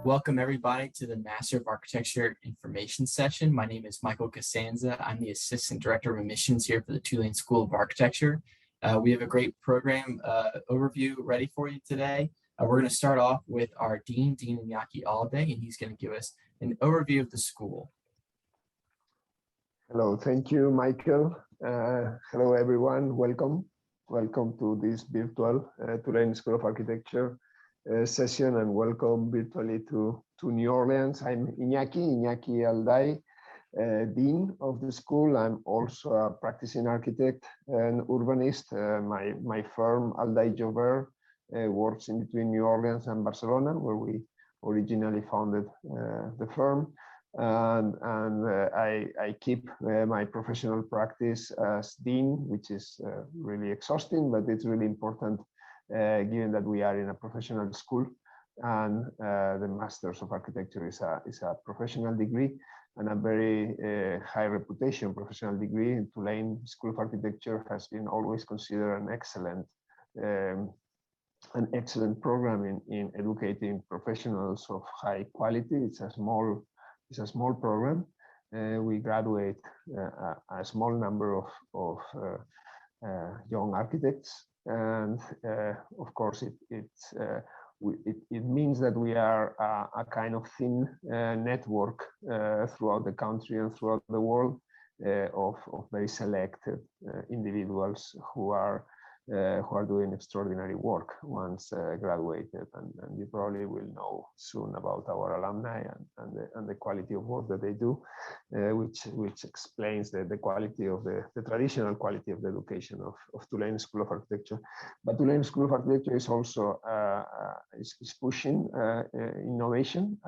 Welcome everybody to the Master of Architecture information session. My name is Michael Costanza. I'm the Assistant Director of Admissions here for the Tulane School of Architecture. We have a great program overview ready for you today. We're going to start off with our Dean Iñaki Alde, and he's going to give us an overview of the school. Hello, thank you, Michael. Hello, everyone. Welcome to this virtual Tulane School of Architecture session, and welcome virtually to New Orleans. I'm Iñaki Alday, Dean of the school. I'm also a practicing architect and urbanist. My firm, Alday Jover, works in between New Orleans and Barcelona, where we originally founded the firm. And I keep my professional practice as dean, which is really exhausting, but it's really important given that we are in a professional school, and the Masters of Architecture is a professional degree and a very high reputation professional degree. In Tulane School of Architecture has been always considered an excellent program in educating professionals of high quality. It's a small program. We graduate a small number of young architects, and of course it means that we are a kind of thin network throughout the country and throughout the world of very selected individuals who are doing extraordinary work once graduated, and you probably will know soon about our alumni and the quality of work that they do, which explains the quality of the traditional quality of the education of Tulane School of Architecture. But Tulane School of Architecture is also is pushing innovation,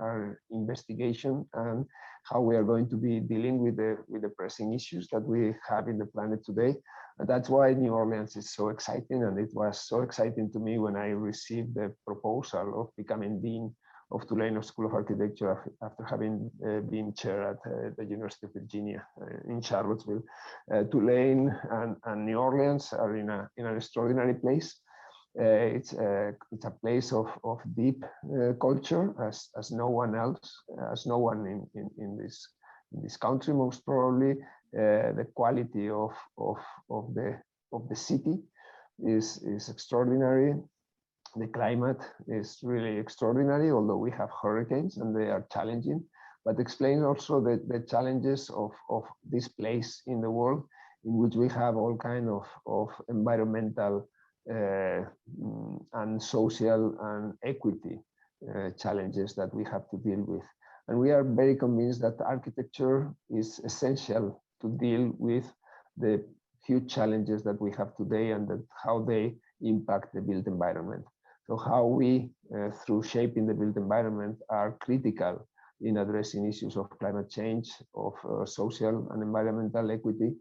investigation, and how we are going to be dealing with the pressing issues that we have in the planet today. And that's why New Orleans is so exciting, and it was so exciting to me when I received the proposal of becoming Dean of Tulane School of Architecture after having been chair at the University of Virginia in Charlottesville. Tulane and New Orleans are in an extraordinary place. It's a place of deep culture, as no one else, as no one in this country most probably. The quality of the city is extraordinary. The climate is really extraordinary, although we have hurricanes and they are challenging, but explains also the challenges of this place in the world, in which we have all kind of environmental and social and equity challenges that we have to deal with. And we are very convinced that architecture is essential to deal with the huge challenges that we have today, and how they impact the built environment. So how we, through shaping the built environment, are critical in addressing issues of climate change, of social and environmental equity,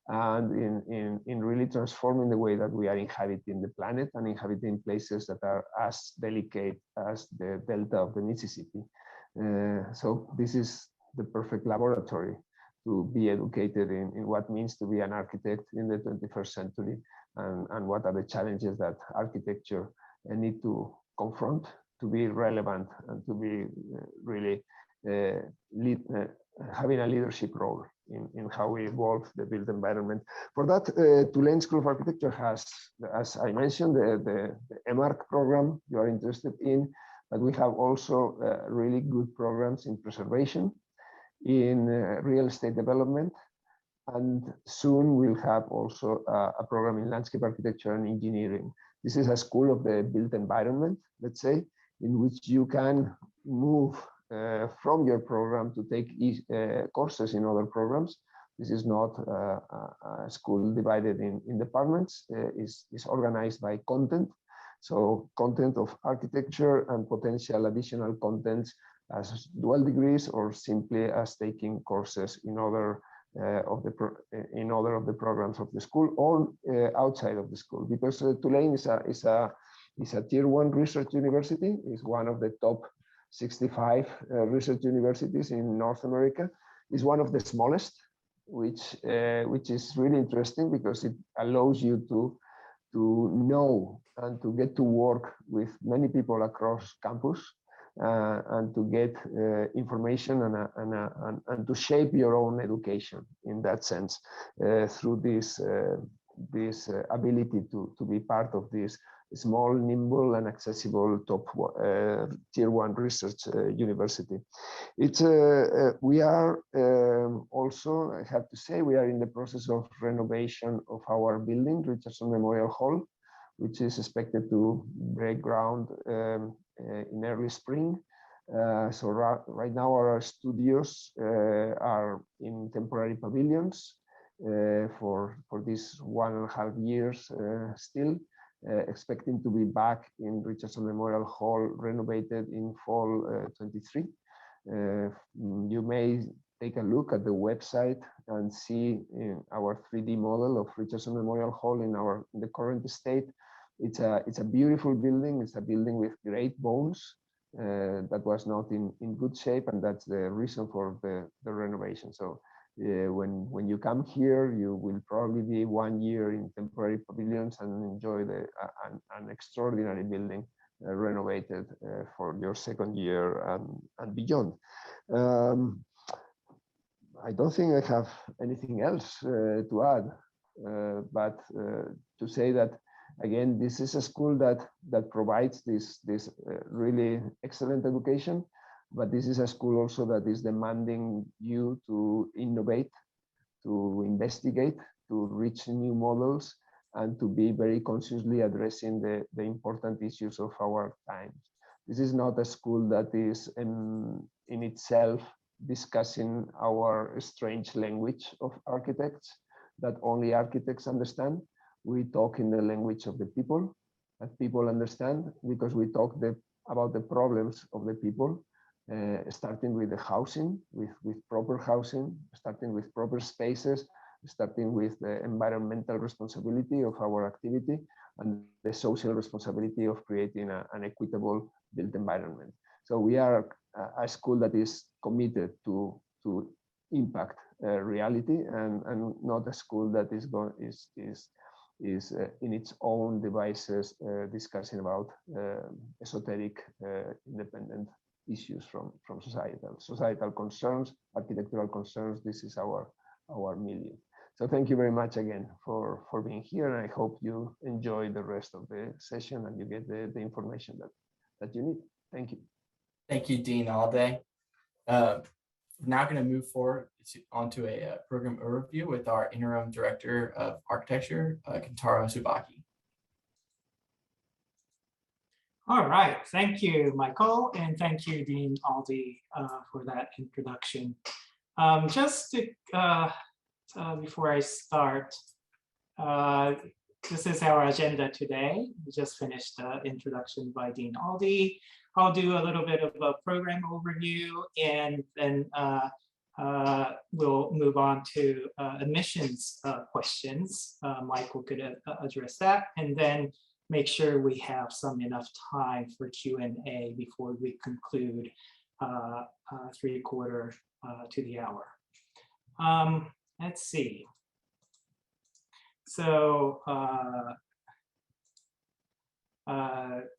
and in really transforming the way that we are inhabiting the planet and inhabiting places that are as delicate as the delta of the Mississippi. So this is the perfect laboratory to be educated in what means to be an architect in the 21st century, and what are the challenges that architecture need to confront to be relevant and to be really having a leadership role in how we evolve the built environment. For that, Tulane School of Architecture has, as I mentioned, the EMARC program you are interested in, but we have also really good programs in preservation, in real estate development, and soon we'll have also a program in landscape architecture and engineering. This is a school of the built environment, let's say, in which you can move from your program to take courses in other programs. This is not a school divided in departments. It's organized by content. So content of architecture and potential additional contents as dual degrees, or simply as taking courses in other of the programs of the school, or outside of the school, because Tulane is a tier 1 research university. It's one of the top 65 research universities in North America. It's one of the smallest, which is really interesting because it allows you to know and to get to work with many people across campus, and to get information and to shape your own education in that sense through this ability to be part of this small, nimble, and accessible top tier 1 research university. It's we are also, I have to say, we are in the process of renovation of our building, Richardson Memorial Hall, which is expected to break ground in early spring. So right now our studios are in temporary pavilions for these 1.5 years still. Expecting to be back in Richardson Memorial Hall renovated in fall 23. You may take a look at the website and see our 3D model of Richardson Memorial Hall in the current state. It's a beautiful building. It's a building with great bones that was not in good shape, and that's the reason for the renovation. So when you come here, you will probably be 1 year in temporary pavilions and enjoy an extraordinary building renovated for your second year and beyond. I don't think I have anything else to add, but to say that again, this is a school that provides this really excellent education. But this is a school also that is demanding you to innovate, to investigate, to reach new models, and to be very consciously addressing the important issues of our times. This is not a school that is in itself discussing our strange language of architects that only architects understand. We talk in the language of the people that people understand, because we talk about the problems of the people. Starting with the housing, with proper housing, starting with proper spaces, starting with the environmental responsibility of our activity and the social responsibility of creating an equitable built environment. So we are a school that is committed to impact reality, and not a school that is in its own devices discussing about esoteric independent issues from societal concerns, architectural concerns. This is our milieu. So thank you very much again for being here, and I hope you enjoy the rest of the session and you get the information that you need. Thank you. Thank you, Dean Alday. We're now going to move forward onto a program overview with our interim director of architecture, Kentaro Subaki. All right, thank you, Michael, and thank you, Dean Alday, for that introduction. Just to, before I start, this is our agenda today. We just finished the introduction by Dean Alday. I'll do a little bit of a program overview, and then we'll move on to admissions questions. Michael could address that, and then make sure we have enough time for Q&A before we conclude 3/4 to the hour. Let's see. So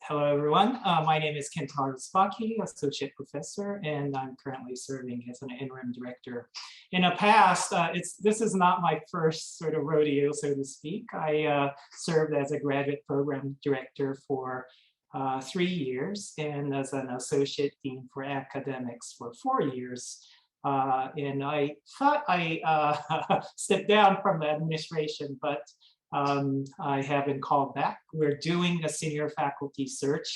hello, everyone. My name is Kentaro Subaki, Associate Professor, and I'm currently serving as an interim director. In the past, this is not my first sort of rodeo, so to speak. I served as a graduate program director for 3 years, and as an associate dean for academics for 4 years. And I thought I stepped down from the administration, but I have been called back. We're doing a senior faculty search.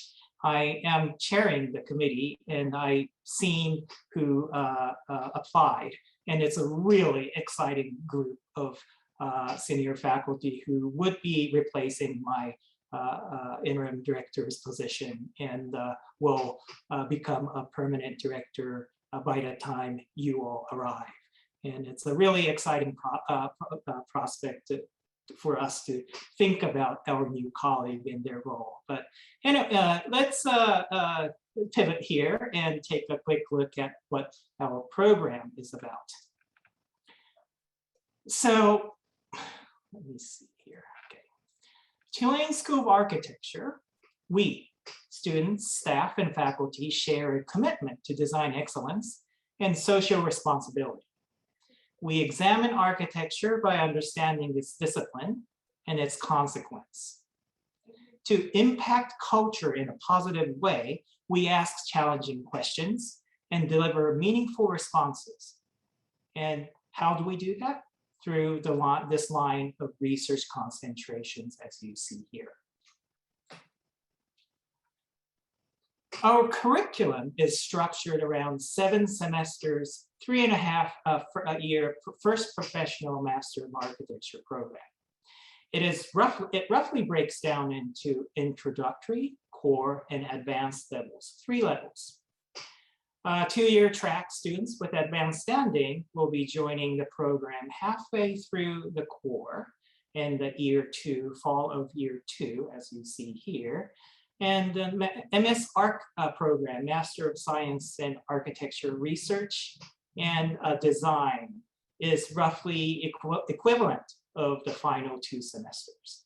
I am chairing the committee, and I've seen who applied. And it's a really exciting group of senior faculty who would be replacing my interim director's position, and will become a permanent director by the time you all arrive. And it's a really exciting prospect for us to think about our new colleague and their role. But let's pivot here and take a quick look at what our program is about. So let me see here. Okay. Tulane School of Architecture, we, Students, staff, and faculty share a commitment to design excellence and social responsibility. We examine architecture by understanding its discipline and its consequence. To impact culture in a positive way, we ask challenging questions and deliver meaningful responses. And how do we do that? Through this line of research concentrations, as you see here. Our curriculum is structured around 7 semesters, 3.5 a year, first professional Master of Architecture program. It roughly breaks down into introductory, core, and advanced levels, 3 levels. 2-year track students with advanced standing will be joining the program halfway through the core in the fall of year 2, as you see here. And the MS Arch program, Master of Science in Architecture Research and Design, is roughly equivalent of the final 2 semesters.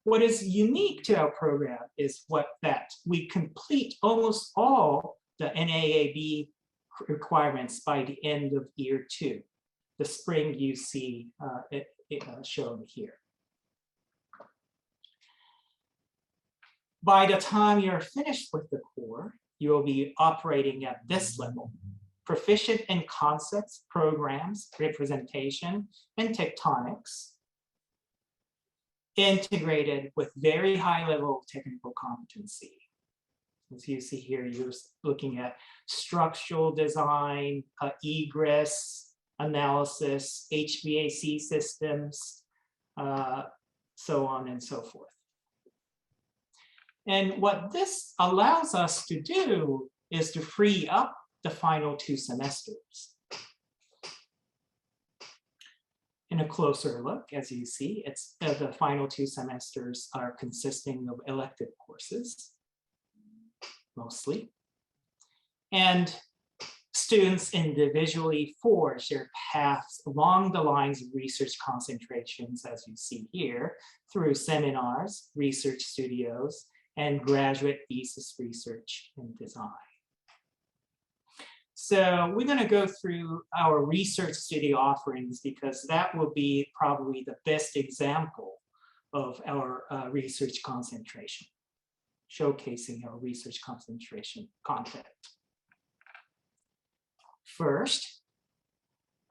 What is unique to our program is that we complete almost all the NAAB requirements by the end of year 2. The spring you see shown here. By the time you're finished with the core, you will be operating at this level, proficient in concepts, programs, representation, and tectonics, integrated with very high level technical competency. As you see here, you're looking at structural design, egress, analysis, HVAC systems, so on and so forth. And what this allows us to do is to free up the final 2 semesters. In a closer look, as you see, the final 2 semesters are consisting of elective courses, mostly. And students individually forge their paths along the lines of research concentrations, as you see here, through seminars, research studios, and graduate thesis research and design. So we're going to go through our research studio offerings because that will be probably the best example of our research concentration, showcasing our research concentration content. First,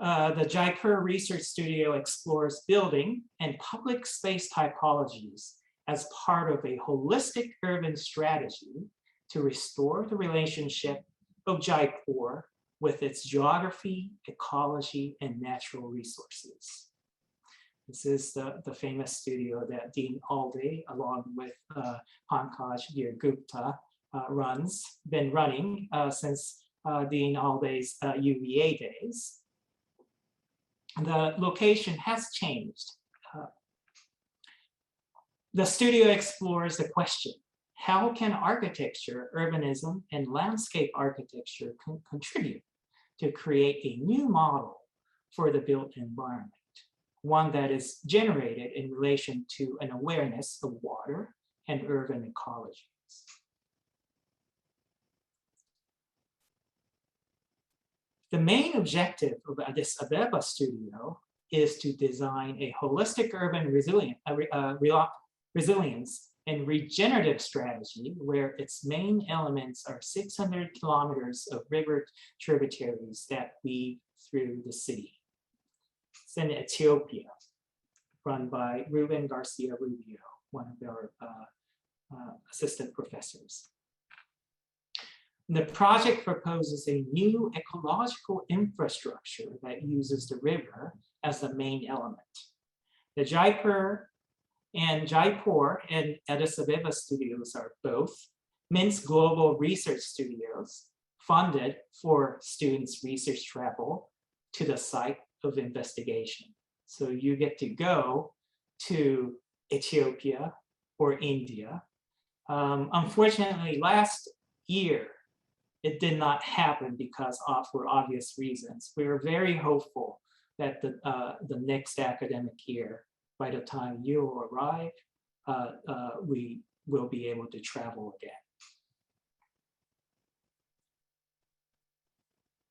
the Jaipur Research Studio explores building and public space typologies as part of a holistic urban strategy to restore the relationship of Jaipur with its geography, ecology, and natural resources. This is the famous studio that Dean Alday, along with Pankaj Gupta, been running since Dean Alday's UVA days. The location has changed. The studio explores the question, how can architecture, urbanism, and landscape architecture contribute to create a new model for the built environment, one that is generated in relation to an awareness of water and urban ecologies. The main objective of Addis Ababa studio is to design a holistic urban resilience and regenerative strategy where its main elements are 600 kilometers of river tributaries that weave through the city. It's in Ethiopia, run by Ruben Garcia Rubio, one of our assistant professors. The project proposes a new ecological infrastructure that uses the river as the main element. The Jaipur and Addis Ababa studios are both Minsk Global Research Studios, funded for students' research travel to the site of investigation. So you get to go to Ethiopia or India. Unfortunately, last year, it did not happen because for obvious reasons. We were very hopeful that the next academic year, by the time you will arrive, we will be able to travel again.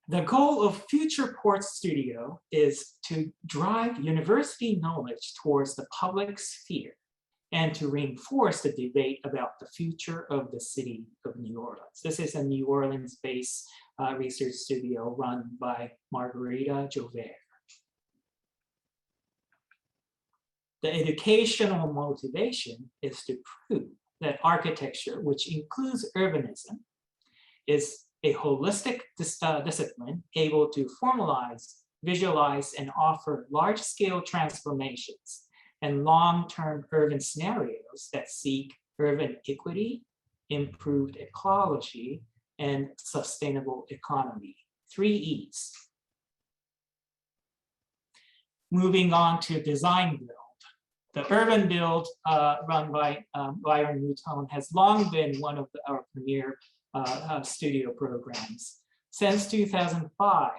The goal of Future Ports Studio is to drive university knowledge towards the public sphere and to reinforce the debate about the future of the city of New Orleans. This is a New Orleans-based research studio run by Margarita Jover. The educational motivation is to prove that architecture, which includes urbanism, is a holistic discipline able to formalize, visualize, and offer large-scale transformations and long-term urban scenarios that seek urban equity, improved ecology, and sustainable economy. 3 E's. Moving on to design build. The urban build run by Byron Mouton has long been one of our premier studio programs. Since 2005,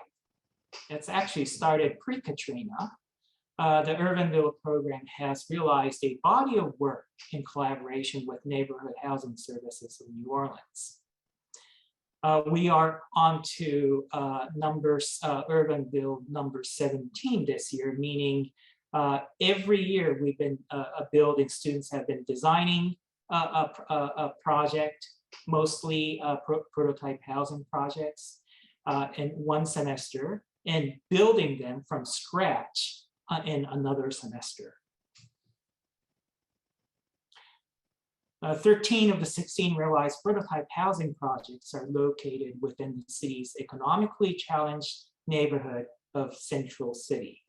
it's actually started pre-Katrina. The Urban Build program has realized a body of work in collaboration with neighborhood housing services of New Orleans. We are on to Urban Build number 17 this year, meaning every year we've been building, students have been designing a project, mostly prototype housing projects in one semester, and building them from scratch in another semester. 13 of the 16 realized prototype housing projects are located within the city's economically challenged neighborhood of Central City.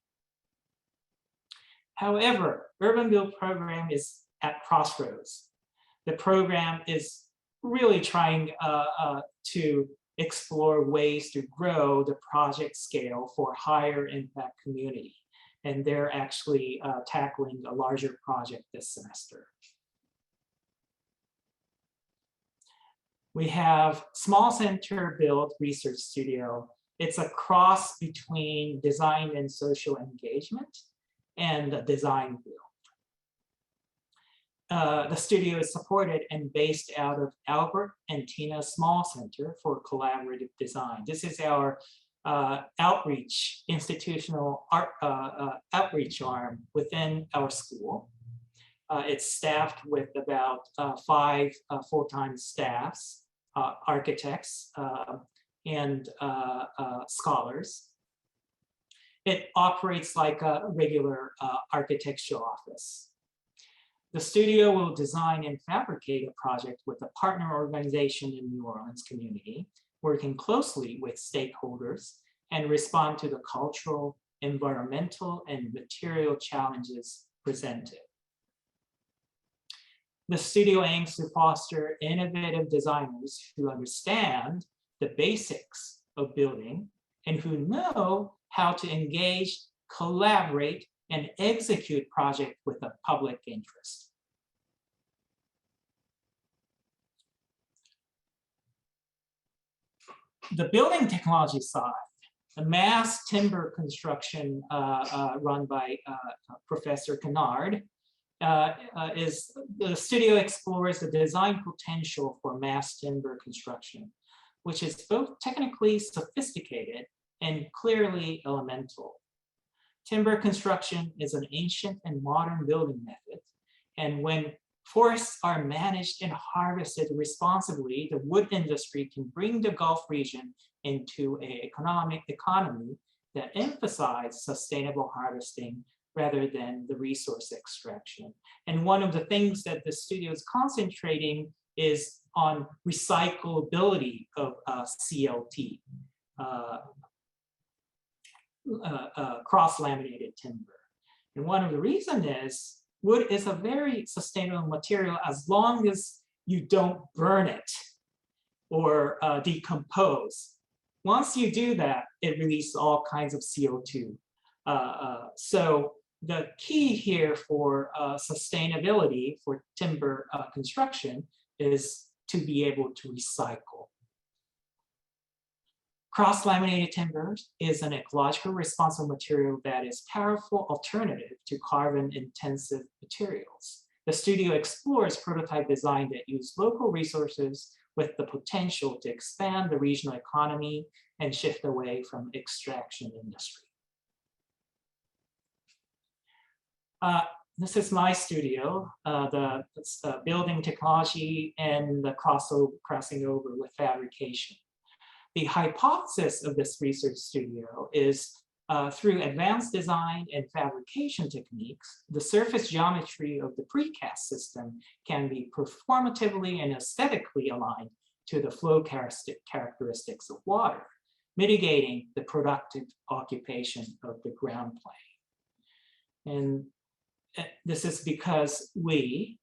However, Urban Build program is at Crossroads. The program is really trying to explore ways to grow the project scale for higher impact community. And they're actually tackling a larger project this semester. We have Small Center Build Research Studio. It's a cross between design and social engagement and a design build. The studio is supported and based out of Albert and Tina Small Center for Collaborative Design. This is our outreach, institutional outreach arm within our school. It's staffed with about 5 full-time staffs, architects, and scholars. It operates like a regular architecture office. The studio will design and fabricate a project with a partner organization in New Orleans community, working closely with stakeholders and respond to the cultural, environmental, and material challenges presented. The studio aims to foster innovative designers who understand the basics of building and who know how to engage, collaborate, and execute projects with a public interest. The building technology side, the mass timber construction run by Professor Kennard, the studio explores the design potential for mass timber construction, which is both technically sophisticated and clearly elemental. Timber construction is an ancient and modern building method, and when forests are managed and harvested responsibly, the wood industry can bring the Gulf region into an economy that emphasizes sustainable harvesting rather than the resource extraction. And one of the things that the studio is concentrating is on recyclability of CLT, cross-laminated timber. And one of the reasons is wood is a very sustainable material as long as you don't burn it or decompose. Once you do that, it releases all kinds of CO2. So the key here for sustainability for timber construction is to be able to recycle. Cross-laminated timber is an ecologically responsible material that is a powerful alternative to carbon-intensive materials. The studio explores prototype design that use local resources with the potential to expand the regional economy and shift away from extraction industry. This is my studio, the building technology and the crossing over with fabrication. The hypothesis of this research studio is through advanced design and fabrication techniques, the surface geometry of the precast system can be performatively and aesthetically aligned to the flow characteristics of water, mitigating the productive occupation of the ground plane. And this is because we,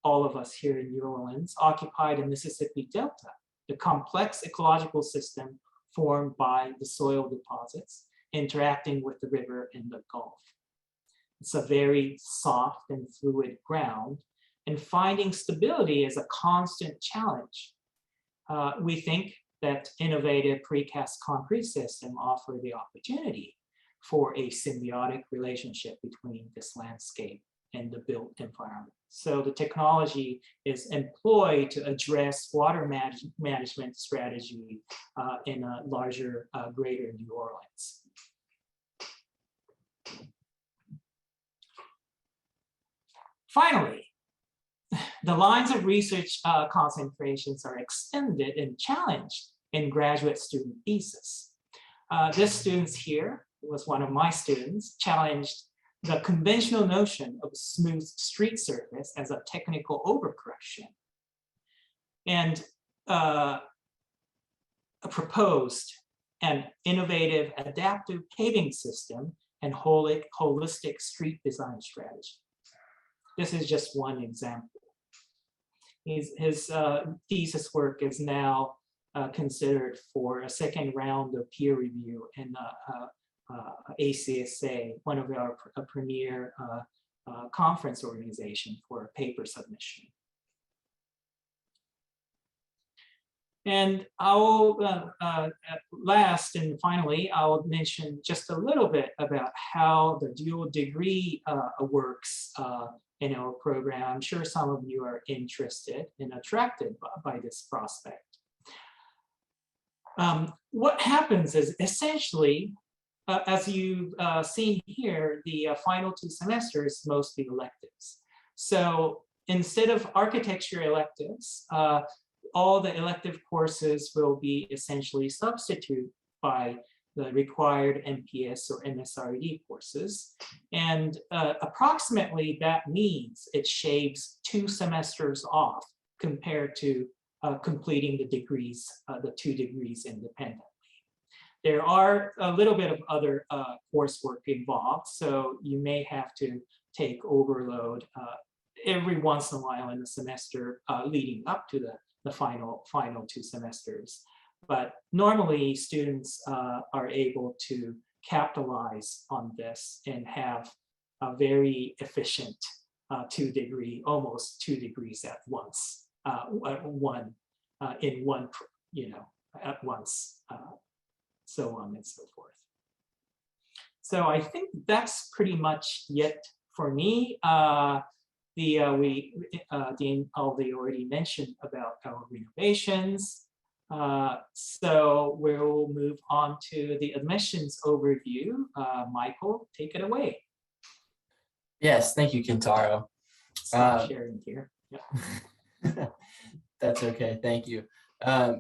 all of us here in New Orleans, occupy the Mississippi Delta, the complex ecological system formed by the soil deposits interacting with the river and the Gulf. It's a very soft and fluid ground, and finding stability is a constant challenge. We think that innovative precast concrete systems offer the opportunity for a symbiotic relationship between this landscape and the built environment. So the technology is employed to address water management strategy in a larger, greater New Orleans. Finally, the lines of research concentrations are extended and challenged in graduate student thesis. This student here was one of my students, challenged the conventional notion of smooth street surface as a technical overcorrection, and proposed an innovative adaptive paving system and holistic street design strategy. This is just one example. His thesis work is now considered for a second round of peer review in ACSA, one of our premier conference organization for a paper submission. And I will, last and finally, I will mention just a little bit about how the dual degree works in our program. I'm sure some of you are interested and attracted by this prospect. What happens is essentially, as you've seen here, the final 2 semesters mostly electives. So instead of architecture electives, all the elective courses will be essentially substituted by the required MPS or MSRD courses. And approximately that means it shaves 2 semesters off compared to completing the degrees, the 2 degrees independently. There are a little bit of other coursework involved, so you may have to take overload every once in a while in the semester leading up to the final 2 semesters. But normally students are able to capitalize on this and have a very efficient 2 degree, almost 2 degrees at once, in one, at once, so on and so forth. So I think that's pretty much it for me. Dean already mentioned about our renovations. So we'll move on to the admissions overview. Michael, take it away. Yes, thank you, Kentaro. Stop sharing here. Yeah. That's okay, thank you.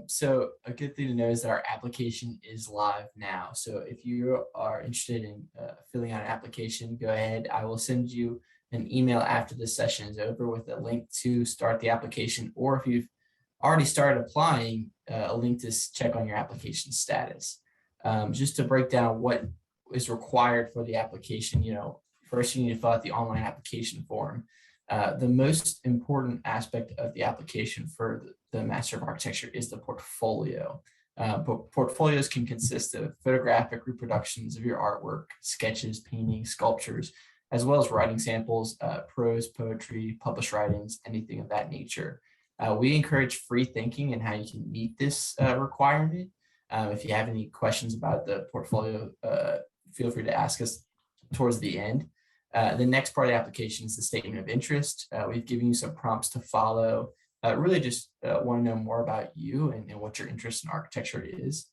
So a good thing to know is that our application is live now. So if you are interested in filling out an application, go ahead. I will send you an email after this session is over with a link to start the application, or if you've already started applying, a link to check on your application status. Just to break down what is required for the application, first you need to fill out the online application form. The most important aspect of the application for the Master of Architecture is the portfolio. But portfolios can consist of photographic reproductions of your artwork, sketches, paintings, sculptures, as well as writing samples, prose, poetry, published writings, anything of that nature. We encourage free thinking and how you can meet this requirement. If you have any questions about the portfolio, feel free to ask us towards the end. The next part of the application is the statement of interest. We've given you some prompts to follow. Really just want to know more about you and what your interest in architecture is.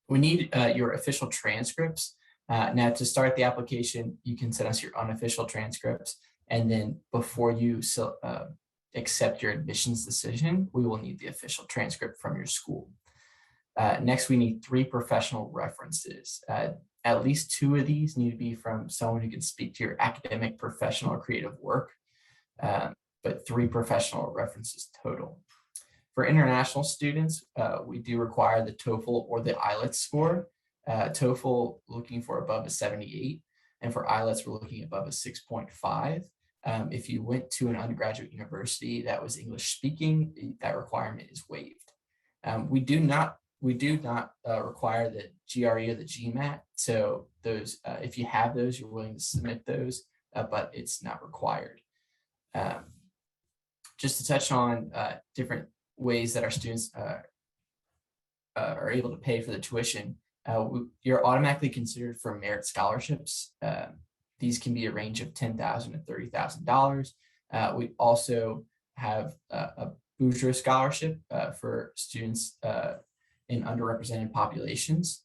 We need your official transcripts. Now, to start the application, you can send us your unofficial transcripts. And then before you accept your admissions decision, we will need the official transcript from your school. Next, we need 3 professional references. At least 2 of these need to be from someone who can speak to your academic, professional, or creative work, but 3 professional references total. For international students, we do require the TOEFL or the IELTS score. TOEFL looking for above a 78, and for IELTS, we're looking above a 6.5. If you went to an undergraduate university that was English speaking, that requirement is waived. We do not require the GRE or the GMAT. So those, if you have those, you're willing to submit those, but it's not required. Just to touch on different ways that our students are able to pay for the tuition, you're automatically considered for merit scholarships. These can be a range of $10,000 to $30,000. We also have a bourgeois scholarship for students in underrepresented populations.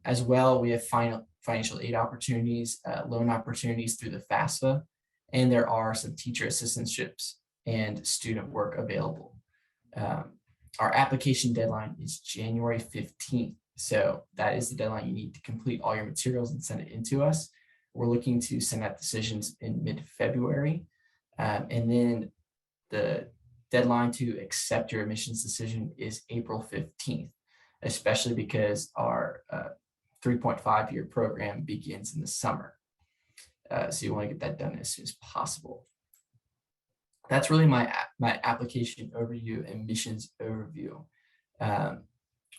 As well, we have financial aid opportunities, loan opportunities through the FAFSA, and there are some teacher assistantships and student work available. Our application deadline is January 15th. So that is the deadline you need to complete all your materials and send it in to us. We're looking to send out decisions in mid-February. And then the deadline to accept your admissions decision is April 15th, especially because our 3.5-year program begins in the summer. So you want to get that done as soon as possible. That's really my application overview and admissions overview.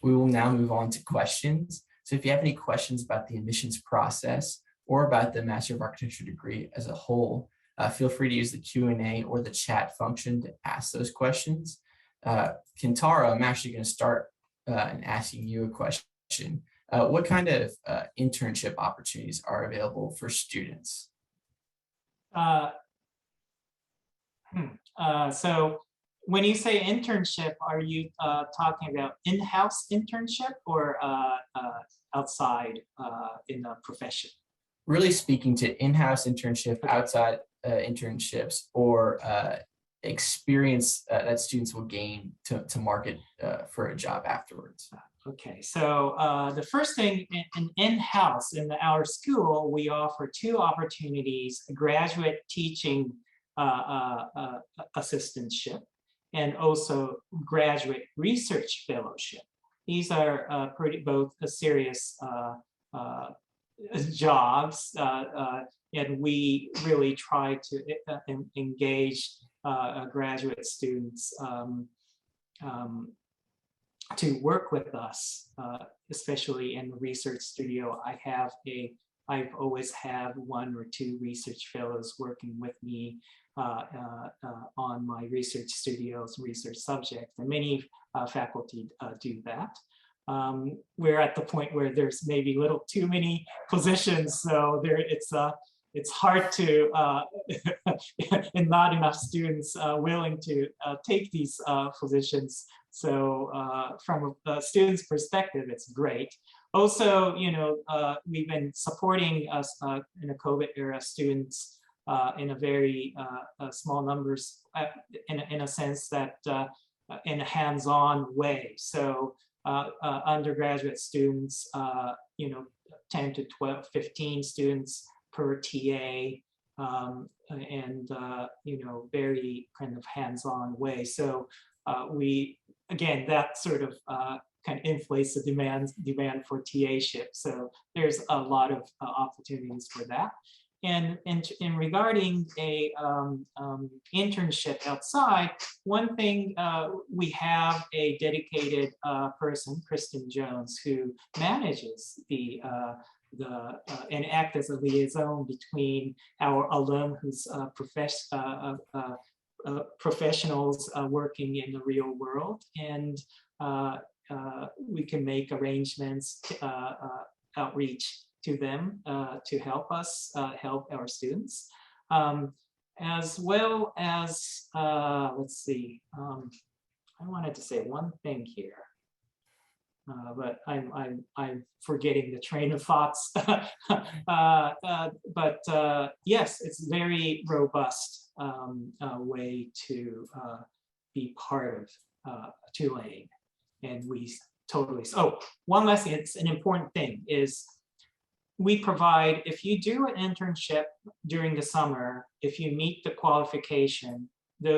We will now move on to questions. So if you have any questions about the admissions process or about the Master of Architecture degree as a whole, feel free to use the Q&A or the chat function to ask those questions. Kentaro, I'm actually going to start and asking you a question. What kind of internship opportunities are available for students? So when you say internship, are you talking about in-house internship or outside in a profession? Really speaking to in-house internship, outside internships, or experience that students will gain to market for a job afterwards. Okay, so the first thing in-house in our school, we offer 2 opportunities: a graduate teaching assistantship and also graduate research fellowship. These are both serious jobs, and we really try to engage graduate students to work with us, especially in the research studio. I've always had 1 or 2 research fellows working with me on my research studio's research subject, and many faculty do that. We're at the point where there's maybe a little too many positions, so it's hard to, and not enough students willing to take these positions. So from a student's perspective, it's great. Also, we've been supporting us in the COVID era students in a very small numbers, in a sense that in a hands-on way. So undergraduate students, 10 to 12, 15 students per TA, and very kind of hands-on way. So again, that sort of kind of inflates the demand for TA-ship. So there's a lot of opportunities for that. And in regarding a internship outside, one thing, we have a dedicated person, Kristen Jones, who manages and act as a liaison between our alum who's professionals working in the real world, and we can make arrangements, outreach to them to help us help our students, as well as, let's see, I wanted to say one thing here. But I'm forgetting the train of thoughts. Yes, it's very robust way to be part of Tulane, and we totally. Oh, one last thing. It's an important thing is we provide, if you do an internship during the summer, if you meet the qualification, the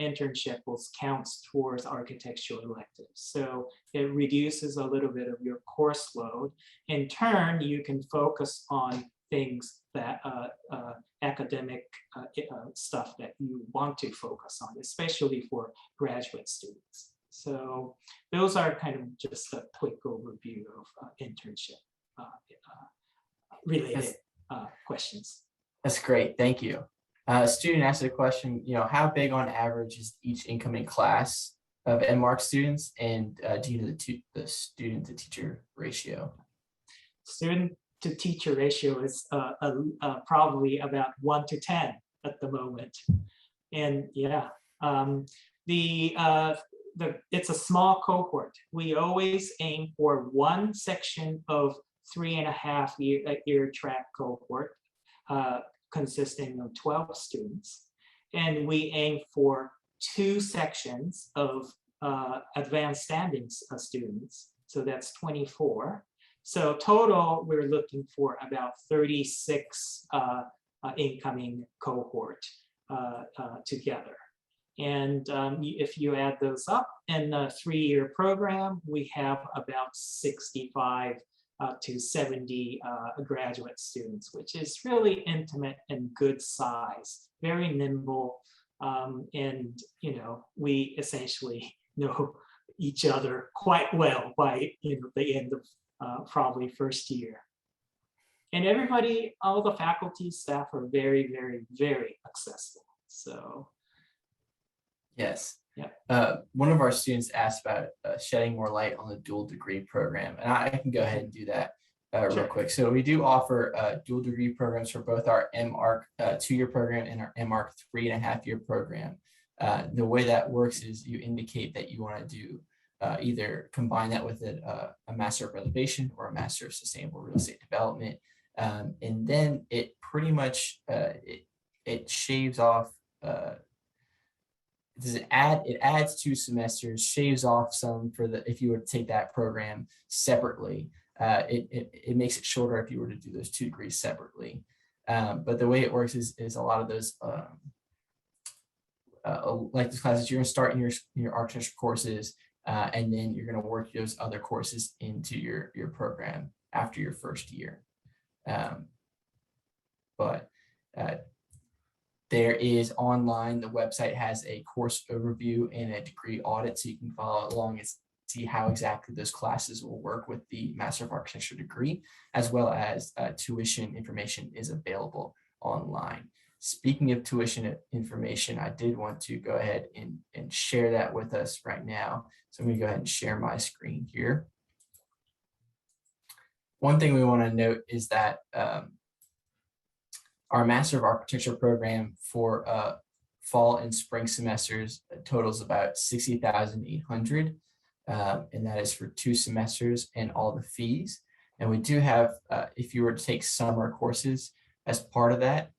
internship will count towards architectural electives. So it reduces a little bit of your course load. In turn, you can focus on things that academic stuff that you want to focus on, especially for graduate students. So those are kind of just a quick overview of internship related questions. That's great, thank you. A student asked a question, how big on average is each incoming class of NMARC students, and do you know the student to teacher ratio? Student to teacher ratio is probably about 1 to 10 at the moment. And yeah, it's a small cohort. We always aim for one section of 3.5-year track cohort, consisting of 12 students, and we aim for 2 sections of advanced standings students, so that's 24. So total, we're looking for about 36 incoming cohort together. And if you add those up in a 3-year program, we have about 65 to 70 graduate students, which is really intimate and good size, very nimble. And, we essentially know each other quite well by the end of probably first year. And everybody, all the faculty, staff are very, very, very accessible. So. Yes. Yeah. One of our students asked about shedding more light on the dual degree program, and I can go ahead and do that real quick. So we do offer dual degree programs for both our MArch 2-year program and our MArch 3.5-year program. The way that works is you indicate that you want to do either combine that with a Master of Renovation or a Master of Sustainable Real Estate Development, and then it pretty much it shaves off. It adds 2 semesters, shaves off some for if you were to take that program separately. It makes it shorter if you were to do those 2 degrees separately. But the way it works is a lot of those like these classes, you're going to start in your architecture courses, and then you're going to work those other courses into your program after your first year. There is online, the website has a course overview and a degree audit, so you can follow along and see how exactly those classes will work with the Master of Architecture degree, as well as tuition information is available online. Speaking of tuition information, I did want to go ahead and share that with us right now. So I'm going to go ahead and share my screen here. One thing we want to note is that our Master of Architecture program for fall and spring semesters totals about $60,800, and that is for 2 semesters and all the fees. And we do have, if you were to take summer courses as part of that,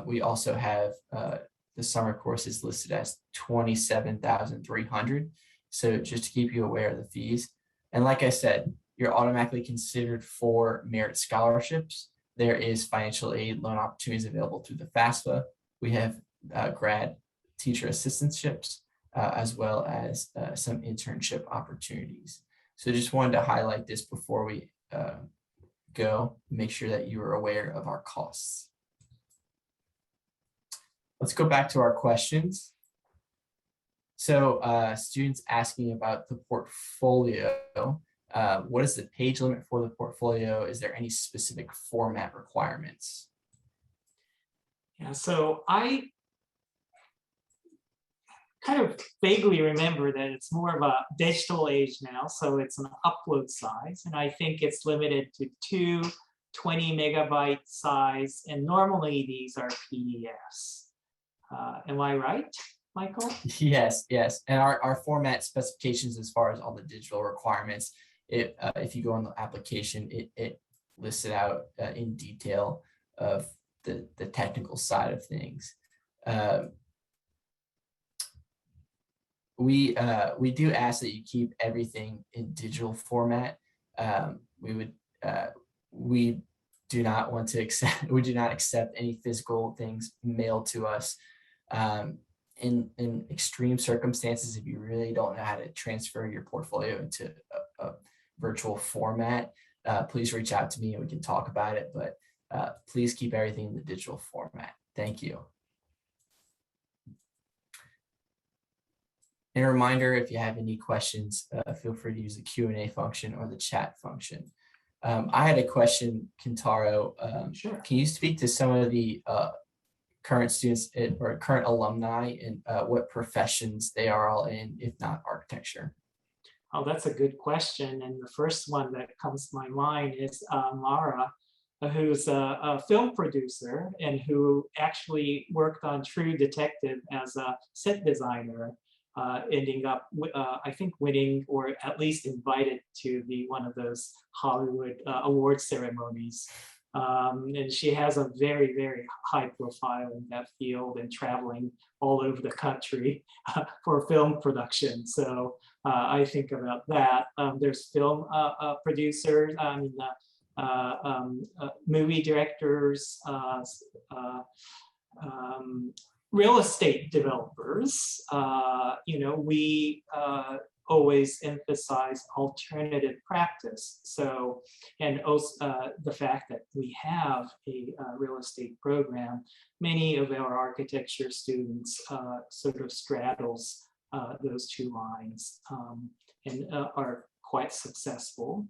we also have the summer courses listed as $27,300. So just to keep you aware of the fees. And like I said, you're automatically considered for merit scholarships. There is financial aid loan opportunities available through the FAFSA. We have grad teacher assistantships, as well as some internship opportunities. So just wanted to highlight this before we go, make sure that you are aware of our costs. Let's go back to our questions. So students asking about the portfolio. What is the page limit for the portfolio? Is there any specific format requirements? Yeah, so I kind of vaguely remember that it's more of a digital age now, so it's an upload size, and I think it's limited to 2 20 megabyte size, and normally these are PDFs. Am I right, Michael? Yes, yes. And our format specifications as far as all the digital requirements, if you go on the application, it lists it out in detail of the technical side of things. We do ask that you keep everything in digital format. We do not want to accept, we do not accept any physical things mailed to us. In extreme circumstances, if you really don't know how to transfer your portfolio into a virtual format, please reach out to me and we can talk about it. But please keep everything in the digital format. Thank you. And a reminder, if you have any questions, feel free to use the Q&A function or the chat function. I had a question, Kentaro. Sure. Can you speak to some of the current students or current alumni and what professions they are all in, if not architecture? Oh, that's a good question. And the first one that comes to my mind is Mara, who's a film producer and who actually worked on True Detective as a set designer, ending up, I think, winning or at least invited to be one of those Hollywood award ceremonies. And she has a very, very high profile in that field and traveling all over the country for film production. So I think about that. There's film producers, movie directors, real estate developers. We always emphasize alternative practice. So, and also the fact that we have a real estate program, many of our architecture students sort of straddles those two lines and are quite successful.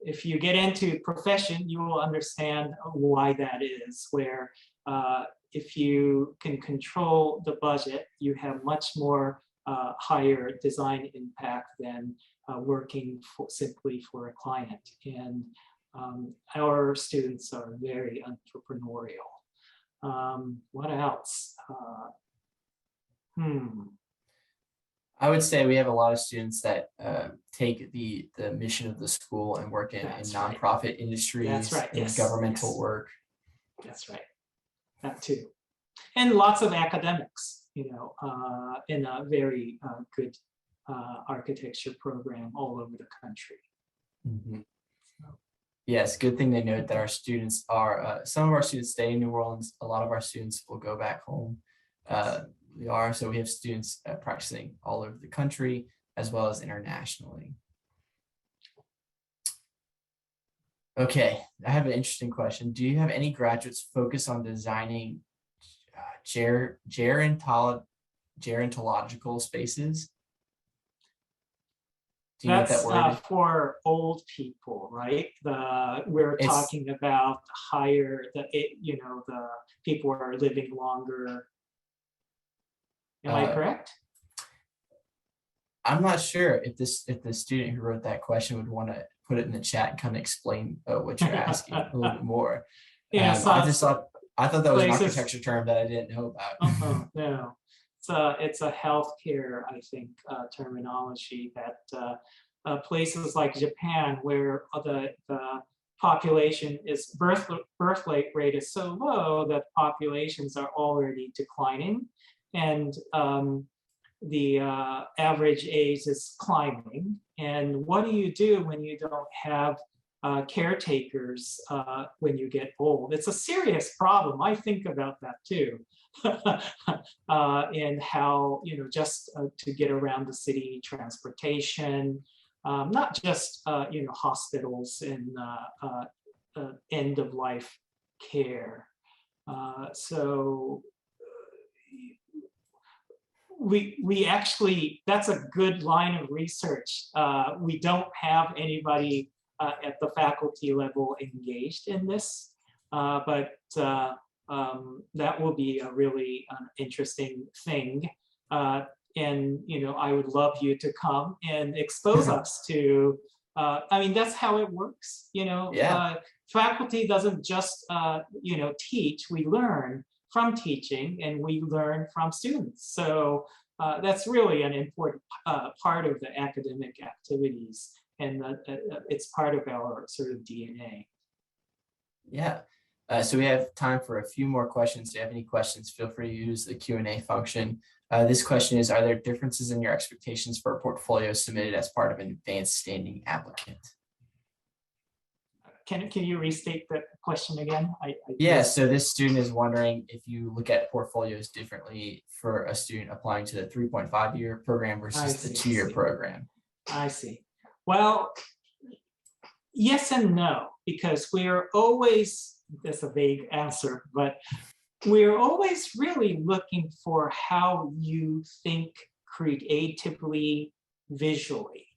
If you get into profession, you will understand why that is, where if you can control the budget, you have much more higher design impact than working simply for a client. And our students are very entrepreneurial. What else? I would say we have a lot of students that take the mission of the school and work in nonprofit industries, in governmental work. That's right. That too. And lots of academics, in a very good architecture program all over the country. Mm-hmm. Yes, good thing to note that our students are, some of our students stay in New Orleans, a lot of our students will go back home. We have students practicing all over the country as well as internationally. Okay, I have an interesting question. Do you have any graduates focus on designing gerontological spaces? Do you know what that word is? For old people, right? We're talking about higher, the people are living longer. Am I correct? I'm not sure if the student who wrote that question would want to put it in the chat and kind of explain what you're asking a little bit more. Yeah, I thought that was an architecture term that I didn't know about. No, it's a healthcare, I think, terminology that places like Japan, where the population is birth rate is so low that populations are already declining, and the average age is climbing. And what do you do when you don't have caretakers when you get old? It's a serious problem. I think about that too. And how, just to get around the city, transportation, not just, hospitals and end of life care. So we actually, that's a good line of research. We don't have anybody at the faculty level engaged in this, but that will be a really interesting thing. And, I would love you to come and expose us to, that's how it works, faculty doesn't just teach, we learn from teaching and we learn from students. So that's really an important part of the academic activities, and it's part of our sort of DNA. Yeah. So we have time for a few more questions. If you have any questions, feel free to use the Q&A function. This question is, are there differences in your expectations for a portfolio submitted as part of an advanced standing applicant? Can you restate the question again? Yeah, so this student is wondering if you look at portfolios differently for a student applying to the 3.5-year program versus the 2-year program. I see. Well, yes and no, because we're always, that's a vague answer, but we're always really looking for how you think creatively, visually.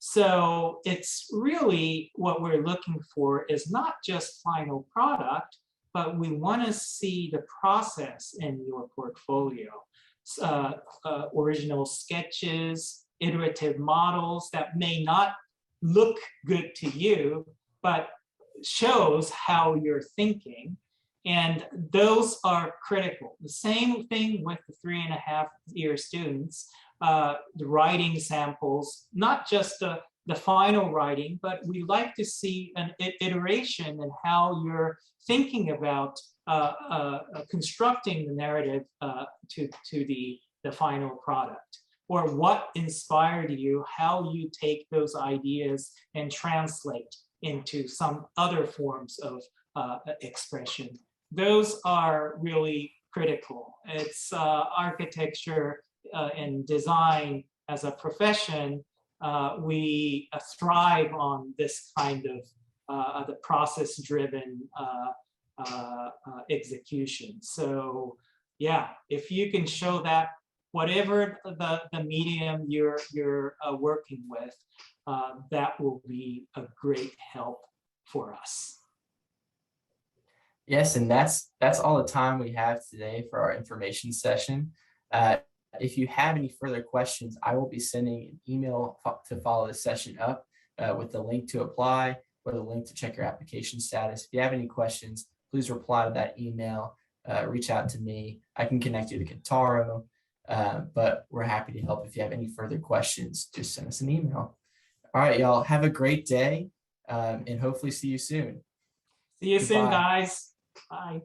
So it's really what we're looking for is not just final product, but we want to see the process in your portfolio. Original sketches, iterative models that may not look good to you, but shows how you're thinking. And those are critical. The same thing with the 3.5-year students. The writing samples, not just the final writing, but we like to see an iteration in how you're thinking about constructing the narrative to the final product, or what inspired you, how you take those ideas and translate into some other forms of expression. Those are really critical. It's architecture and design as a profession, we thrive on this kind of the process-driven execution. So yeah, if you can show that whatever the medium you're working with, that will be a great help for us. Yes, and that's all the time we have today for our information session. If you have any further questions, I will be sending an email to follow the session up with the link to apply or the link to check your application status. If you have any questions, please reply to that email, reach out to me. I can connect you to Kentaro, but we're happy to help. If you have any further questions, just send us an email. All right, y'all, have a great day and hopefully see you soon. See you soon, guys. Bye.